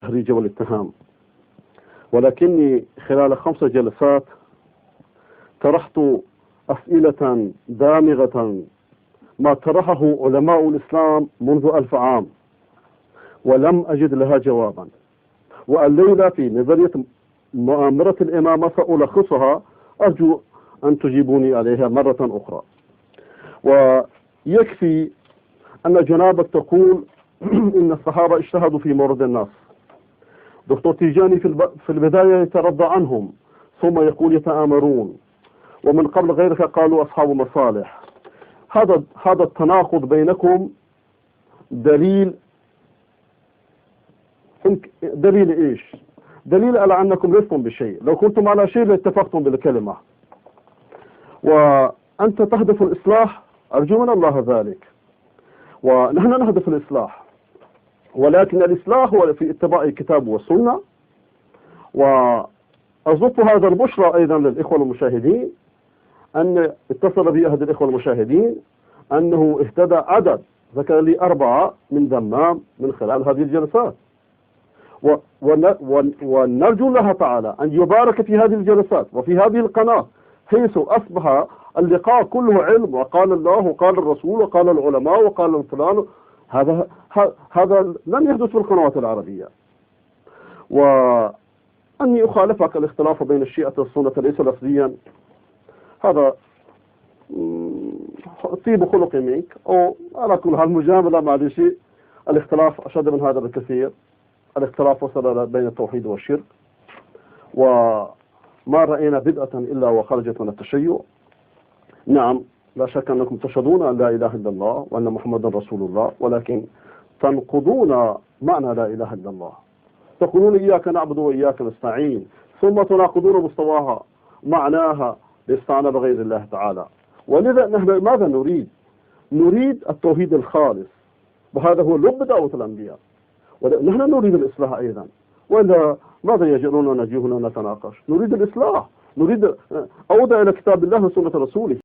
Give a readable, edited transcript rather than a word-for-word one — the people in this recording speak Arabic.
التهريج والاتهام، ولكني خلال 5 جلسات طرحت أسئلة دامغة ما طرحه علماء الإسلام منذ 1000 عام ولم أجد لها جوابا. والليلة في نظرية مؤامرة الإمامة سألخصها، أرجو أن تجيبوني عليها مرة أخرى. ويكفي أن جنابك تقول إن الصحابة اجتهدوا في مورد النص. دكتور تيجاني في البداية يترضى عنهم، ثم يقول يتآمرون، ومن قبل غيرك قالوا أصحاب مصالح. هذا التناقض بينكم دليل إيش؟ دليل على أنكم لستم بشيء. لو كنتم على شيء لاتفقتم بالكلمة. وأنت تهدف الإصلاح، أرجو من الله ذلك، ونحن نهدف الإصلاح، ولكن الإصلاح هو في اتباع الكتاب والسنة. وأضف هذا البشرى أيضا للإخوة المشاهدين، أن اتصل بي أحد الإخوة المشاهدين أنه اهتدى عدد، ذكر لي 4 من دمام من خلال هذه الجلسات، ونرجو الله تعالى أن يبارك في هذه الجلسات وفي هذه القناة، حيث أصبح اللقاء كله علم، وقال الله وقال الرسول وقال العلماء وقال الفلان. هذا لم يحدث في القنوات العربية. وأني أخالفك الاختلاف بين الشيعة والسنة ليس لفظيا، هذا طيب خلق منك، أو على كل حال مجاملة مع شيء. الاختلاف أشد من هذا بكثير. الاختلاف وصل بين التوحيد والشرك، وما رأينا بدعة إلا وخرجت من التشيع. نعم، لا شك أنكم تشهدون أن لا إله إلا الله وأن محمدا رسول الله، ولكن تنقضون معنى لا إله إلا الله. تقولون إياك نعبد وإياك نستعين، ثم تناقضون مستواها معناها الاستعانة بغير الله تعالى. ولذا نحن ماذا نريد؟ نريد التوحيد الخالص، وهذا هو لب دعوة الأنبياء. ونحن نريد الإصلاح أيضا، وإلا ماذا يجعلنا نجي هنا نتناقش؟ نريد الإصلاح، نريد أوضع إلى كتاب الله وسنة رسوله.